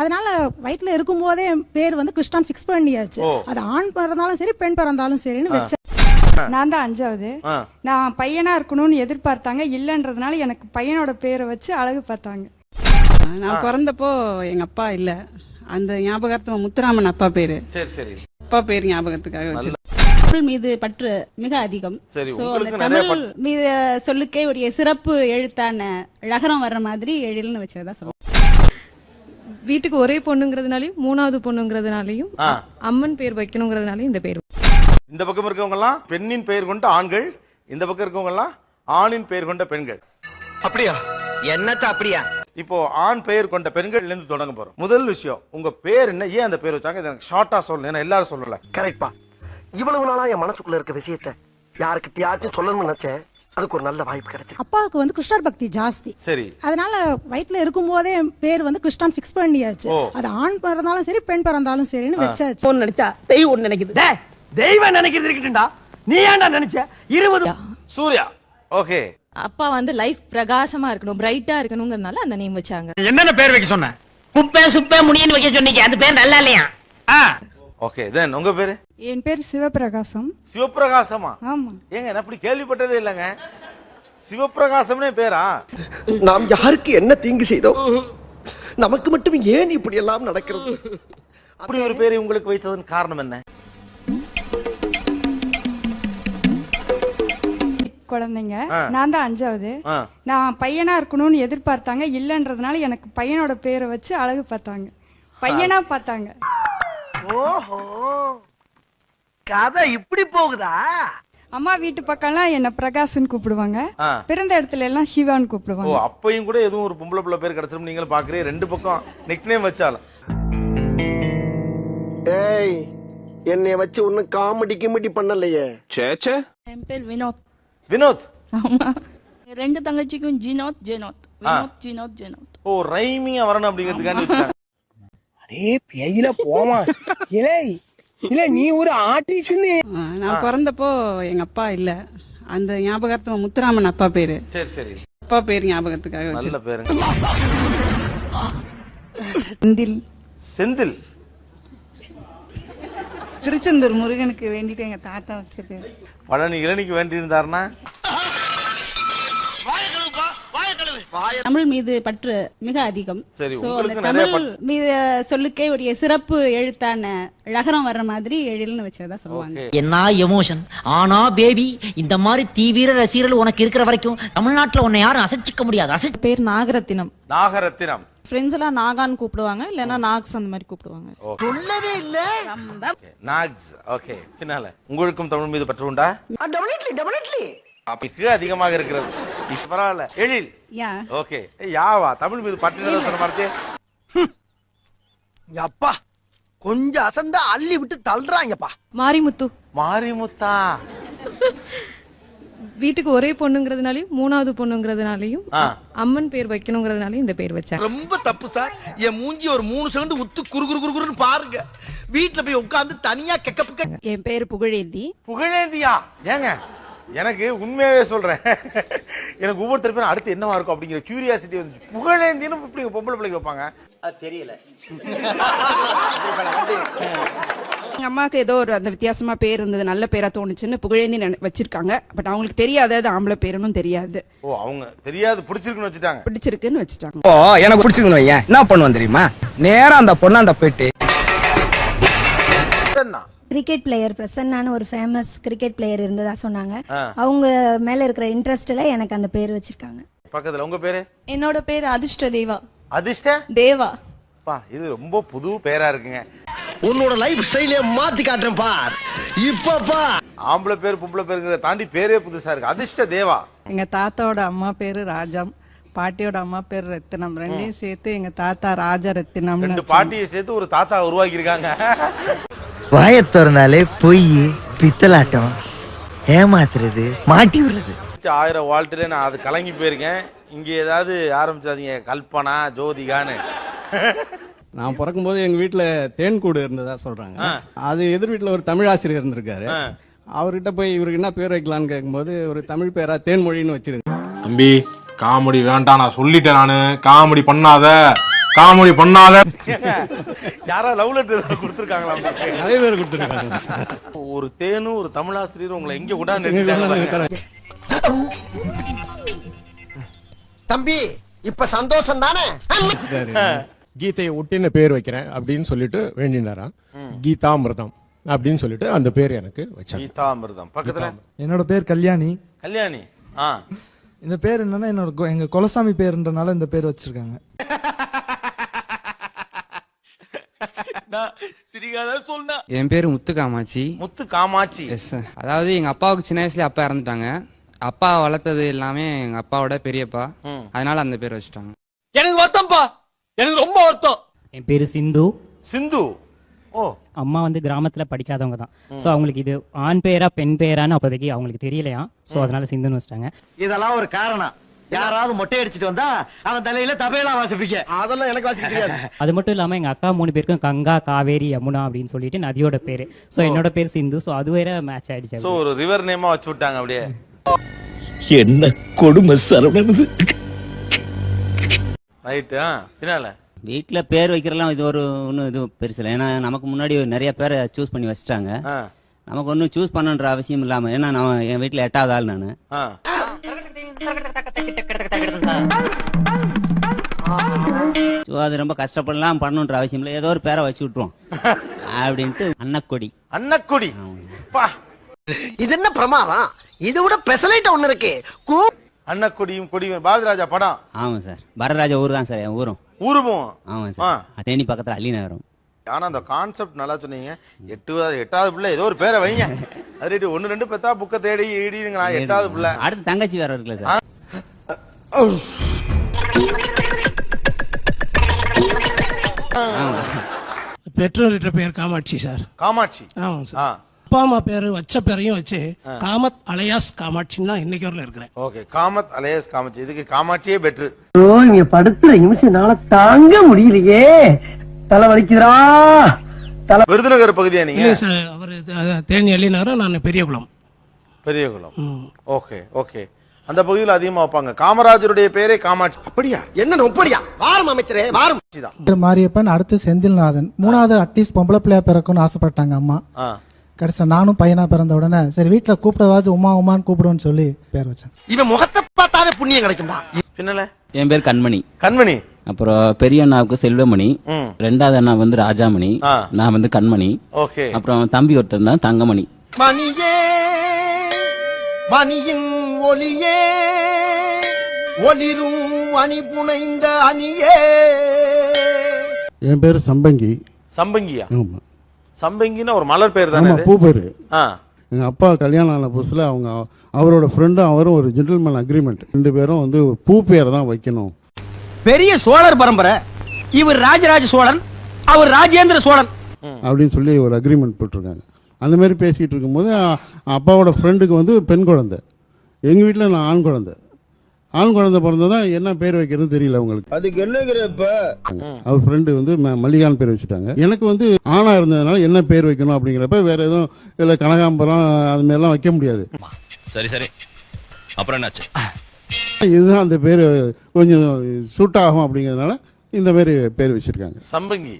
அதனால வயிற்றுல இருக்கும் போதே பேர் வந்து கிருஷ்ணான் ஃபிக்ஸ் பண்ணியாச்சு. அது ஆண் பிறந்தாலும் சரி பெண் பிறந்தாலும் சரின்னு வச்ச. நான் தான் 5வது. நான் பையனா இருக்கணும்னு எதிர்பார்த்தாங்க, இல்லன்றதுனால எனக்கு பையனோட பேரை வச்சு அழகு பார்த்தாங்க. நான் பிறந்தப்போ எங்க அப்பா இல்ல, அந்த ஞாபகார்த்தமா முத்துராமன் அப்பா பேரு. சரி சரி. அப்பா பேர் ஞாபகத்துக்காக வச்சு. தமிழ் மீது பற்று மிக அதிகம். தமிழ் மீது சொல்லுக்கே ஒரு சிறப்பு எழுத்தான ழகரம் வர்ற மாதிரி எழில்னு வச்சதா சொல்லுவோம். வீட்டுக்கு ஒரே பொண்ணுங்கிறதுனாலயும் 3வது பொண்ணுங்கிறதுனாலயும் அம்மன் பேர் வைக்கணுங்கிறதுனாலயும் இந்த பேர். இந்த பக்கம் இருக்கவங்க எல்லாம் பெண்ணின் பெயர் கொண்ட ஆண்கள், இந்த பக்கம் இருக்கவங்க எல்லாம் ஆணின் பெயர் கொண்ட பெண்கள். அப்படியா? என்னத்த அப்படியா? இப்போ ஆண் பெயர் கொண்ட பெண்கள் இருந்து தொடங்க போறோம். முதல் விஷயம், உங்க பேர் என்ன, ஏன் அந்த பேர் வச்சாங்க, எனக்கு ஷார்ட்டா சொல்லணும், ஏன்னா எல்லாரும் சொல்லல. கரெக்ட்பா. இவ்வளவு நாளா என் மனசுக்குள்ள இருக்க விஷயத்த யாருக்கிட்டயாச்சும் சொல்லணும்னு நினைச்சேன். அதுக்கு ஒரு நல்ல வாய்ப்பு கிடைச்சு. அப்பாவுக்கு வந்து கிருஷ்ணர் பக்தி ஜாஸ்தி. சரி. அதனால வயிற்றுல இருக்கும் போதே பேர் வந்து கிருஷ்ணான் ஃபிக்ஸ் பண்ணியாச்சு. அது ஆண் பிறந்தாலும் சரி பெண் பிறந்தாலும் சரின்னு வச்சாச்சு. ஒன்னு நினைச்சா தெய்வம் ஒன்னு நினைக்குது. தெய்வம் நினைக்கிறது இருக்கட்டும்டா, நீ ஏன்டா நினைச்ச? 20 சூர்யா. ஓகே. அப்பா வந்து லைஃப் பிரகாசமா இருக்கணும், பிரைட்டா இருக்கணும்ங்கறதுனால அந்த நேம் வச்சாங்க. என்னென்ன பேர் வைக்க சொன்ன? குப்பை சுப்பை முடின்னு வைக்க சொன்னீங்க, அந்த பேர் நல்லா இல்லையா? ஓகே, தென் உங்க பேரு? என் பேர் சிவபிரகாசம். சிவபிரகாசமா? ஆமா. ஏங்க நான் அப்படி கேள்விப்பட்டதே இல்லங்க. சிவபிரகாசம்னே பேரா? நாம் யாருக்கு என்ன தீங்கு செய்தோம், நமக்கு மட்டும் ஏன் இப்படி எல்லாம் நடக்கிறது? அப்படி ஒரு பேரை உங்களுக்கு வைத்ததன் காரணம் என்ன? குழந்தைங்க. நான் தான் 5வது. நான் பையனா இருக்கணும்னு எதிர்பார்த்தாங்க, இல்லன்றதுனால எனக்கு பையனோட பேரை வச்சு அழகு பார்த்தாங்க, பையனா பார்த்தாங்க. ஓஹோ, கதை இப்படி போகுதா? அம்மா வீட்டு பக்கம்லாம் என்ன பிரகாஷ்னு கூப்பிடுவாங்க, பிறந்த இடத்துல எல்லாம் சிவான்னு கூப்பிடுவாங்க. அப்பையும் கூட எதுவும் ஒரு பொம்பளை பிள்ளை பேர் கிடைச்சிரும் நீங்களும் பாக்குறீங்க, ரெண்டு பக்கம் நிக்நேம் வச்சாலும். ஏய், என்னைய வச்சு ஒன்னும் காமெடி கிமெடி பண்ணலையே. சேச்சே. என் பேர் வினோத். வினோத்? ஆமா. 2 தங்கச்சிக்கும் ஜினோத் ஜெனோத். வினோத் ஜினோத் ஜெனோத். ஓ, ரைமிங்கா வரணும் அப்படிங்கிறதுக்காண்டி வச்சாங்க. அடே பேயில போமா. இல்ல நீ ஒரு ஆர்டிஸ்ட். நான் பிறந்தப்போ எங்க அப்பா இல்ல, அந்த ஞாபகார்த்தமா முத்துராமன் அப்பா பேரு. சரி சரி. அப்பா பேர் ஞாபகத்துக்காக வச்சு. நல்ல பேருங்க. செந்தில். செந்தில்? திருச்செந்தூர் முருகனுக்கு வேண்டிட்டு எங்க தாத்தா வச்ச பேர். பழனி இளநிக்கு வேண்டி இருந்தாருன்னா? தமிழ் மீது பற்று மிக அதிகம். சரி, தமிழ் மீது சொல்லுக்கே ஒரு சிறப்பு எழுத்தான ழகரம் வர்ற மாதிரி எழில்னு வச்சதா சொல்லுவாங்க. என்ன எமோஷன் ஆனா பேபி, இந்த மாதிரி தீவிர ரசிகர்கள் உனக்கு இருக்கிற வரைக்கும் தமிழ்நாட்டுல உன்னை யாரும் அசைச்சிக்க முடியாது. பேர் நாகரத்தினம். நாகரத்தினம். ஃப்ரெண்ட்ஸ் எல்லாம் நாகான்னு கூப்பிடுவாங்க, இல்லனா நாக்ஸ் அந்த மாதிரி கூப்பிடுவாங்க. சொல்லவே இல்ல. நாக்ஸ். ஓகே. பின்னால உங்களுக்கும் தமிழ் மீது பற்று உண்டா? டெபினெட்லி. மிக அதிகமாக இருக்கிறது. பரவாயில்ல. எழில். ஓகே. யாவா தமிழ் மீது பற்று சொன்ன மாதிரி? அப்பா கொஞ்சம் அசந்தா அள்ளி விட்டு தள்ளுறாங்கப்பா. மாரிமுத்து. மாரிமுத்தா? வீட்டுக்கு ஒரே பொண்ணுங்கிறதுனாலயும் 3வது பொண்ணுங்கிறதுனாலயும் அம்மன் பேர் வைக்கணுங்கிறதுனாலயும் இந்த பேர் வச்சாங்க. ரொம்ப தப்பு சார். என் மூஞ்சி ஒரு 3 செகண்ட் உத்து குறுகுறுன்னு பாருங்க. வீட்டுல போய் உட்கார்ந்து தனியா கெக்க. என் பேர் புகழேந்தி. புகழேந்தியா? ஏங்க எனக்கு உண்மையாவே சொல்றேன், எனக்கு ஒவ்வொருத்தர் பேரும் அடுத்து என்னவா இருக்கும் அப்படிங்கிற கியூரியாசிட்டி வந்துச்சு. புகழேந்தின்னு இப்படி பொம்பளை பிள்ளைக்கு வைப்பாங்க? அது தெரியல. எங்க அம்மாவுக்கு ஏதோ ஒரு அந்த வித்தியாசமா பேர் இருந்தது, நல்ல பேரா தோணுச்சுன்னு புகழேந்தி வச்சிருக்காங்க. பட் அவங்களுக்கு தெரியாது அது ஆம்பளை பேருன்னு தெரியாது. ஓ, அவங்க தெரியாது, பிடிச்சிருக்குன்னு வச்சுட்டாங்க. பிடிச்சிருக்குன்னு வச்சுட்டாங்க. ஓ, எனக்கு பிடிச்சிருக்குன்னு வையேன். என்ன பண்ணுவேன் தெரியுமா? நேரா அந்த பொண்ணாண்ட போயிட்டு. கிரிக்கெட் பிளேயர் பிரசன்னான்னு ஒரு ஃபேமஸ் கிரிக்கெட் பிளேயர் இருந்ததா சொன்னாங்க. அவங்க மேல இருக்கிற இன்ட்ரெஸ்ட்ல எனக்கு அந்த பேர் வச்சிருக்காங்க. பக்கத்துல உங்க பேரு? என்னோட பேர் அதிர்ஷ்ட தேவா. அதிர்ஷ்ட தேவா? பா, இது ரொம்ப புது பேரா இருக்குங்க. உன்னோட லைஃப் ஸ்டைலே மாத்தி காட்டுறேன் பார். இப்பப்பா ஆம்பளை பேர் பொம்பளை பேருங்கிற தாண்டி பேரே புதுசா இருக்கு. அதிர்ஷ்ட தேவா. எங்க தாத்தாவோட அம்மா பேரு ராஜம், பாட்டியோட அம்மா பேர் ரத்தினம். ரெண்டையும் சேர்த்து எங்க தாத்தா ராஜ ரத்தினம். 2 பாட்டியை சேர்த்து ஒரு தாத்தா உருவாக்கி இருக்காங்க. வாயத்தோறனாலே பொய், பித்தலாட்டம், ஏமாத்துறது, மாட்டி விடுறது. 1000 வாழ்த்துல நான் அது கலங்கி போயிருக்கேன். இங்க ஏதாவது ஆரம்பிச்சாதீங்க கல்பனா ஜோதிகான்னு. நான் பிறக்கும் போது எங்க வீட்டுல தேன்கூடு இருந்ததா சொல்றாங்க. அது எதிர் வீட்டுல ஒரு தமிழ் ஆசிரியர் இருந்திருக்காரு. அவர்கிட்ட போய் இவருக்கு என்ன பேர் வைக்கலான்னு கேட்கும்போது ஒரு தமிழ் பேரா தேன்மொழின்னு வச்சிருந்தேன். தம்பி காமெடி வேண்டாம், நான் சொல்லிட்டேன். நானு காமெடி பண்ணாத. காமெடி பண்ணாத. யாரா லவ் லெட்டர் கொடுத்துருக்காங்களா உங்களுக்கு? நிறைய பேர் கொடுத்துருக்காங்க. ஒரு தேனும் ஒரு தமிழாசிரியர் உங்களை எங்க கூட தம்பி இப்ப சந்தோஷம் தானே? கீதையை ஒட்டின பேர் வைக்கிறேன் அப்படின்னு சொல்லிட்டு வேண்டினாராம். கீதாமிர்தம் அப்படின்னு சொல்லிட்டு அந்த பேர் எனக்கு வச்சாங்க. கீதாமிர்தம். பக்கத்துல என்னோட பேர் கல்யாணி. கல்யாணி. இந்த பேர் என்னன்னா எங்க குலசாமி பேருன்றனால இந்த பேர் வச்சிருக்காங்க. என் பேரு முத்து காமாட்சி. முத்து காமாட்சி. அதாவது எங்க அப்பாவுக்கு சின்ன வயசுல அப்பா இறந்துட்டாங்க. அப்பா வளர்த்தது எல்லாமே எங்க அப்பாவோட பெரியப்பா, அதனால அந்த பேர் வச்சுட்டாங்க. எனக்கு வருத்தம்ப்பா, எனக்கு ரொம்ப வருத்தம். என் பேரு சிந்து. சிந்து. ஓ. அம்மா வந்து கிராமத்துல படிக்காதவங்க தான். சோ அவங்களுக்கு இது ஆண் பேரா பெண் பேரான்னு அப்போதைக்கு அவங்களுக்கு தெரியலையா, சோ அதனால சிந்துன்னு வச்சிட்டாங்க. இதெல்லாம் ஒரு காரணம். யாராவது மொட்டை அடிச்சிட்டு வந்தா அவன் தலையில தபையெல்லாம் வாசிப்பீங்க. அதெல்லாம் எனக்கு வாசிக்க தெரியாது. அது மட்டும் இல்லாம எங்க அக்கா 3 பேருக்கும் கங்கா, காவேரி, யமுனா அப்படின்னு சொல்லிட்டு நதியோட பேரு. சோ என்னோட பேர் சிந்து. சோ அது வேற மேட்ச் ஆயிடுச்சு. சோ ஒரு ரிவர் நேமா வச்சு விட்டாங்க அப்படியே. என்ன கொடுமை சரவணன். ரைட். பின்னால வீட்டுல பேர் வைக்கிறலாம் இது ஒரு ஒன்றும் இது பெருசில்லை. ஏன்னா நமக்கு முன்னாடி நிறைய பேரை சூஸ் பண்ணி வச்சுட்டாங்க. நமக்கு ஒன்றும் சூஸ் பண்ணன்ற அவசியம் இல்லாம, ஏன்னா நான் என் வீட்டுல 8வது ஆள் நானு. அது ரொம்ப கஷ்டப்படலாம் பண்ணணுன்ற அவசியம் இல்லை, ஏதோ ஒரு பேரை வச்சு விட்டுருவோம் அப்படின்ட்டு அன்னக்கொடி. அன்னக்கொடி. இது என்ன பிரமாதம்? இது விட பெசலைட் ஒண்ணு இருக்கு. அன்னக்கொடியும் கொடியும் பாரதிராஜா படம். ஆமா சார், வரராஜா ஊர் தான் சார் என் ஊரும். ஊருமும். ஆமா சார், தேனி பக்கத்துல அள்ளி நகரம். ஆனா அந்த கான்செப்ட் நல்லா சொன்னீங்க. 8வது பிள்ளை ஏதோ ஒரு பேரை வைங்க. அது 1 2 பெத்தா புக்க தேடி இடிங்களா. 8வது பிள்ளை. அடுத்து தங்கச்சி வேற இருக்குல்ல சார். பெற்றோர்கிட்ட பேர் காமாட்சி சார். காமாட்சி. ஆமாம் சார். அப்பா அம்மா பேரு வச்ச பேரையும் வச்சு காமத் அலையாஸ் காமாட்சின்னு தான் இன்னைக்கு வரல இருக்கிறேன். Okay, Kamath alias Kamakshi. இதுக்கு காமாட்சியே பெட்ரு. இங்க படுத்துற நிமிஷம்னால தாங்க முடியலையே, தலை வலிக்குதுடா. விருதுநகர் பகுதியா நீங்க? இல்லை சார், அவர் தேனி அள்ளினாரும், நான் பெரியகுளம். பெரியகுளம். Okay okay. அந்த பகுதியில் அதிகமா வைப்பாங்க. காமராஜருடைய பேரே காமாட்சி. அப்படியா? என்ன அப்படியா? வாரம் அமைச்சரே, வாரம். மாரியப்பன், அடுத்து செந்தில்நாதன். 3வது அட்லீஸ்ட் பொம்பளை பிள்ளையா பிறக்கும்னு ஆசைப்பட்டாங்க அம்மா. கடைசியா நானும் பையனா பிறந்த உடனே சரி வீட்டுல கூப்பிடவாச்சு உமா உமான்னு கூப்பிடுவோன்னு சொல்லி பேர் வச்சாங்க. இவன் முகத்தை பார்த்தாவே புண்ணியம் கிடைக்கும்பா. பின்னல என் பேர் கண்மணி. கண்மணி. அப்புறம் பெரிய அண்ணாவுக்கு செல்வமணி, 2வது அண்ணா வந்து ராஜாமணி, நான் வந்து கண்மணி. ஓகே. அப்புறம் தம்பி ஒருத்தர் தான் தங்கமணி. மணியே மணியின் ஒளியே ஒளிரும் அணி புனைந்த அணியே. என் பேர் சம்பங்கி. சம்பங்கியா? ஆமா. சம்பங்கின்னா ஒரு மலர் பேர் தானே? பூ பேரு. எங்க அப்பா கல்யாணம் ஆன புதுசுல அவரோட ஃப்ரெண்டும் அவரும் ஒரு ஜென்டில்மேன் அக்ரிமெண்ட், 2 பேரும் வந்து பூ பேரை தான் வைக்கணும். பெரிய சோழர் பரம்பரை, இவர் ராஜராஜ சோழன், அவர் ராஜேந்திர சோழன் அப்படின்னு சொல்லி ஒரு அக்ரிமெண்ட் போட்டிருக்காங்க. அந்த மாதிரி பேசிக்கிட்டு இருக்கும்போது அப்பாவோட ஃப்ரெண்டுக்கு வந்து பெண் குழந்தை, எங்கள் வீட்டில் நான் ஆண் குழந்தை. ஆண் குழந்தை பிறந்ததான் என்ன பேர் வைக்கிறதுன்னு தெரியல அவங்களுக்கு. அதுக்கு என்னங்கிறப்ப அவர் ஃப்ரெண்டு வந்து மல்லிகான் பேர் வச்சுட்டாங்க. எனக்கு வந்து ஆணா இருந்ததுனால என்ன பேர் வைக்கணும் அப்படிங்கிறப்ப வேற எதுவும் இல்லை, கனகாம்பரம் அது மாதிரிலாம் வைக்க முடியாது. சரி சரி, அப்புறம் என்னாச்சு? இதுதான் அந்த பேர் கொஞ்சம் சூட் ஆகும் அப்படிங்கிறதுனால இந்த மாதிரி பேர் வச்சிருக்காங்க. சம்பங்கி.